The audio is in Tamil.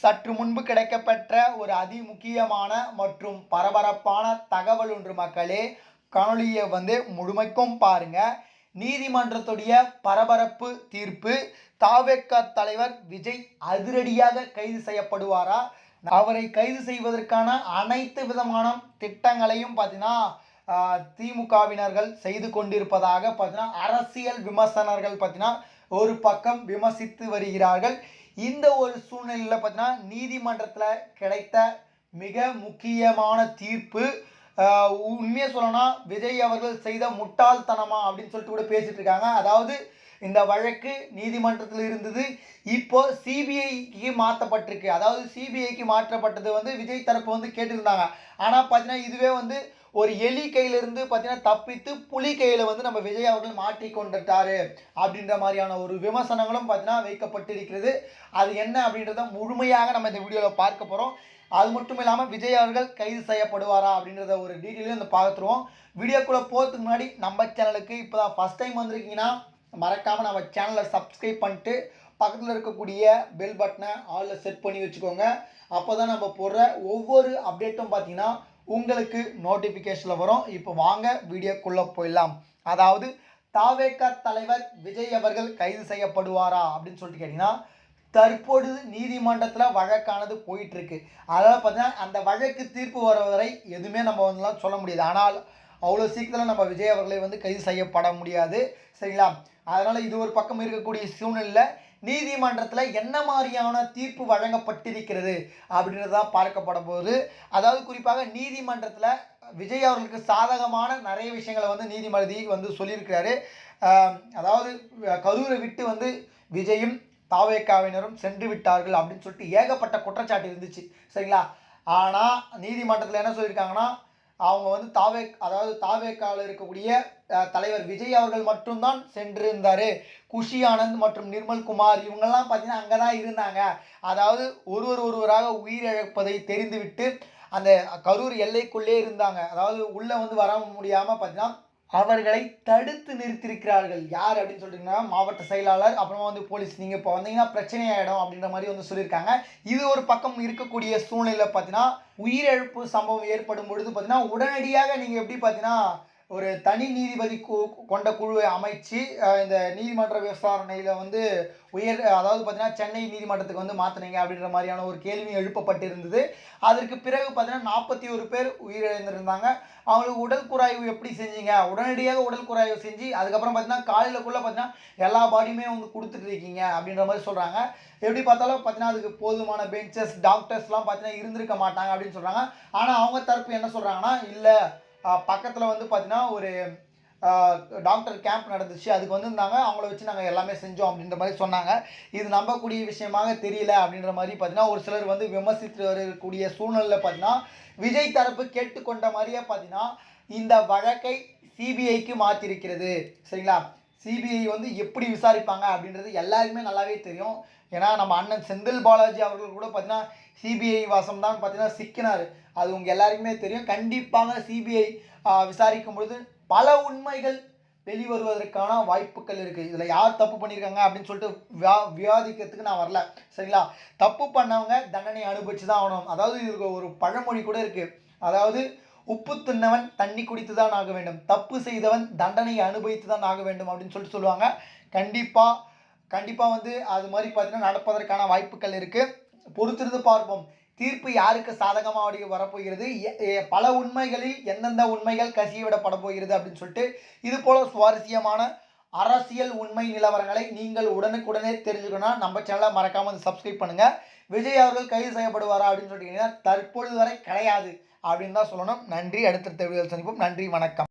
சற்று முன்பு கிடைக்கப்பெற்ற ஒரு அதிமுக்கியமான மற்றும் பரபரப்பான தகவல் ஒன்று மக்களே. காணொலியை முழுமைக்கும் பாருங்க. நீதிமன்றத்துடைய பரபரப்பு தீர்ப்பு. தாவேக தலைவர் விஜய் அதிரடியாக கைது செய்யப்படுவாரா? அவரை கைது செய்வதற்கான அனைத்து விதமான திட்டங்களையும் பார்த்தீங்கன்னா திமுகவினர்கள் செய்து கொண்டிருப்பதாக பார்த்தீங்கன்னா அரசியல் விமர்சனர்கள் பார்த்தீங்கன்னா ஒரு பக்கம் விமர்சித்து வருகிறார்கள். இந்த ஒரு சூழ்நிலையில் பார்த்தீங்கன்னா நீதிமன்றத்தில் கிடைத்த மிக முக்கியமான தீர்ப்பு. உண்மையாக சொல்லணும்னா விஜய் அவர்கள் செய்த முட்டாள்தனமா அப்படின்னு சொல்லிட்டு கூட பேசிட்டு இருக்காங்க. அதாவது இந்த வழக்கு நீதிமன்றத்தில் இருந்தது, இப்போ சிபிஐக்கு மாற்றப்பட்டிருக்கு. அதாவது சிபிஐக்கு மாற்றப்பட்டது விஜய் தரப்பு கேட்டிருந்தாங்க. ஆனால் பார்த்தீங்கன்னா இதுவே ஒரு எலி கையிலிருந்து பார்த்தீங்கன்னா தப்பித்து புலி கையில் நம்ம விஜய் அவர்கள் மாற்றி கொண்டுட்டாரு அப்படின்ற மாதிரியான ஒரு விமர்சனங்களும் பார்த்தீங்கன்னா வைக்கப்பட்டிருக்கிறது. அது என்ன அப்படின்றத முழுமையாக நம்ம இந்த வீடியோவில் பார்க்க போகிறோம். அது மட்டும் இல்லாமல் விஜய் அவர்கள் கைது செய்யப்படுவாரா அப்படின்றத ஒரு டீட்டெயிலையும் பார்த்துருவோம். வீடியோக்குள்ளே போகிறதுக்கு முன்னாடி நம்ம சேனலுக்கு இப்போ தான் ஃபஸ்ட் டைம் வந்திருக்கீங்கன்னா மறக்காமல் நம்ம சேனலை சப்ஸ்கிரைப் பண்ணிட்டு பக்கத்தில் இருக்கக்கூடிய பெல் பட்டனை ஆலில் செட் பண்ணி வச்சுக்கோங்க. அப்போ தான் நம்ம போடுற ஒவ்வொரு அப்டேட்டும் பார்த்தீங்கன்னா உங்களுக்கு நோட்டிஃபிகேஷனில் வரும். இப்போ வாங்க வீடியோக்குள்ளே போயிடலாம். அதாவது தாவேக தலைவர் விஜய் அவர்கள் கைது செய்யப்படுவாரா அப்படின்னு சொல்லிட்டு கேட்டிங்கன்னா தற்பொழுது நீதிமன்றத்தில் வழக்கானது போயிட்டுருக்கு. அதனால் பார்த்தீங்கன்னா அந்த வழக்கு தீர்ப்பு வர வரை எதுவுமே நம்ம சொல்ல முடியாது. ஆனால் அவ்வளோ சீக்கிரத்தில் நம்ம விஜய் அவர்களை கைது செய்யப்பட முடியாது. சரிங்களா? அதனால் இது ஒரு பக்கம் இருக்கக்கூடிய சூழ்நிலையில் நீதிமன்றத்தில் என்ன மாதிரியான தீர்ப்பு வழங்கப்பட்டிருக்கிறது அப்படின்றதான் பார்க்கப்பட போகுது. அதாவது குறிப்பாக நீதிமன்றத்தில் விஜய் அவர்களுக்கு சாதகமான நிறைய விஷயங்களை நீதிபதி சொல்லியிருக்கிறாரு. அதாவது கரூரை விட்டு விஜயும் தாவேகாவினரும் சென்று விட்டார்கள் அப்படின்னு சொல்லிட்டு ஏகப்பட்ட குற்றச்சாட்டு இருந்துச்சு. சரிங்களா? ஆனால் நீதிமன்றத்தில் என்ன சொல்லியிருக்காங்கன்னா அவங்க தாவேகாவில் இருக்கக்கூடிய தலைவர் விஜய் அவர்கள் மட்டும்தான் சென்றிருந்தார். குஷி ஆனந்த் மற்றும் நிர்மல்குமார் இவங்கெல்லாம் பார்த்தீங்கன்னா அங்கே தான் இருந்தாங்க. அதாவது ஒருவராக உயிரிழப்பதை தெரிந்துவிட்டு அந்த கரூர் எல்லைக்குள்ளே இருந்தாங்க. அதாவது உள்ளே வர முடியாமல் பார்த்தீங்கன்னா அவர்களை தடுத்து நிறுத்தியிருக்கிறார்கள். யார் அப்படின்னு சொல்லிட்டீங்கன்னா மாவட்ட செயலாளர், அப்புறமா போலீஸ். நீங்கள் இப்போ வந்தீங்கன்னா பிரச்சனை ஆகிடும் அப்படின்ற மாதிரி சொல்லியிருக்காங்க. இது ஒரு பக்கம் இருக்கக்கூடிய சூழ்நிலையில் பார்த்தீங்கன்னா உயிரிழப்பு சம்பவம் ஏற்படும் பொழுது பார்த்தீங்கன்னா உடனடியாக நீங்கள் எப்படி பார்த்தீங்கன்னா ஒரு தனி நீதிபதி கொண்ட குழுவை அமைச்சு இந்த நீதிமன்ற விசாரணையில் அதாவது பார்த்தீங்கன்னா சென்னை நீதிமன்றத்துக்கு மாற்றினீங்க அப்படின்ற மாதிரியான ஒரு கேள்வி எழுப்பப்பட்டிருந்தது. அதற்கு பிறகு பார்த்தீங்கன்னா 41 பேர் உயிரிழந்திருந்தாங்க. அவங்களுக்கு உடல் குறாய்வு எப்படி செஞ்சீங்க? உடனடியாக உடல் குறாய்வு செஞ்சு அதுக்கப்புறம் பார்த்தீங்கன்னா காலையிலக்குள்ளே பார்த்தீங்கன்னா எல்லா பாடியுமே கொடுத்துட்டு இருக்கீங்க அப்படின்ற மாதிரி சொல்கிறாங்க. எப்படி பார்த்தாலும் பார்த்தீங்கன்னா அதுக்கு போதுமான பெஞ்சஸ் டாக்டர்ஸ்லாம் பார்த்தீங்கன்னா இருந்திருக்க மாட்டாங்க அப்படின்னு சொல்கிறாங்க. ஆனால் அவங்க தரப்பு என்ன சொல்கிறாங்கன்னா இல்லை, பக்கத்தில் பார்த்தீங்கன்னா ஒரு டாக்டர் கேம்ப் நடந்துச்சு, அதுக்கு வந்திருந்தாங்க, அவங்கள வச்சு நாங்கள் எல்லாமே செஞ்சோம் அப்படின்ற மாதிரி சொன்னாங்க. இது நம்பக்கூடிய விஷயமாக தெரியல அப்படின்ற மாதிரி பார்த்தீங்கன்னா ஒரு சிலர் விமர்சித்து வரக்கூடிய சூழ்நிலையில் பார்த்தீங்கன்னா விஜய் தரப்பு கேட்டுக்கொண்ட மாதிரியே பார்த்தீங்கன்னா இந்த வழக்கை சிபிஐக்கு மாற்றிருக்கிறது. சரிங்களா? சிபிஐ எப்படி விசாரிப்பாங்க அப்படின்றது எல்லாருக்குமே நல்லாவே தெரியும். ஏன்னா நம்ம அண்ணன் செந்தில் பாலாஜி அவர்கள் கூட பார்த்தீங்கன்னா சிபிஐ வாசம் தான் பார்த்தீங்கன்னா சிக்கினார். அது உங்கள் எல்லாருக்குமே தெரியும். கண்டிப்பாக சிபிஐ விசாரிக்கும் பொழுது பல உண்மைகள் வெளிவருவதற்கான வாய்ப்புகள் இருக்குது. இதில் யார் தப்பு பண்ணியிருக்காங்க அப்படின்னு சொல்லிட்டு விவாதிக்கிறதுக்கு நான் வரல. சரிங்களா? தப்பு பண்ணவங்க தண்டனை அனுபவிச்சு தான் ஆகணும். அதாவது இதுக்கு ஒரு பழமொழி கூட இருக்குது. அதாவது உப்பு தின்னவன் தண்ணி குடித்து தான் ஆக வேண்டும், தப்பு செய்தவன் தண்டனை அனுபவித்து தான் ஆக வேண்டும் அப்படின்னு சொல்லுவாங்க. கண்டிப்பாக அது மாதிரி பார்த்தீங்கன்னா நடப்பதற்கான வாய்ப்புகள் இருக்குது. பொறுத்திருந்து பார்ப்போம். தீர்ப்பு யாருக்கு சாதகமாக வரப்போகிறது, பல உண்மைகளில் எந்தெந்த உண்மைகள் கசியவிடப்பட போகிறது அப்படின்னு சொல்லிட்டு இது போல சுவாரஸ்யமான அரசியல் உண்மை நிலவரங்களை நீங்கள் உடனுக்குடனே தெரிஞ்சுக்கணும்னா நம்ம சேனலை மறக்காமல் சப்ஸ்கிரைப் பண்ணுங்கள். விஜய் அவர்கள் கைது செய்யப்படுவாரா அப்படின்னு சொல்லிட்டீங்கன்னா தற்பொழுது வரை கிடையாது அப்படின்னு தான் சொல்லணும். நன்றி. அடுத்த வீடியோவில் சந்திப்போம். நன்றி, வணக்கம்.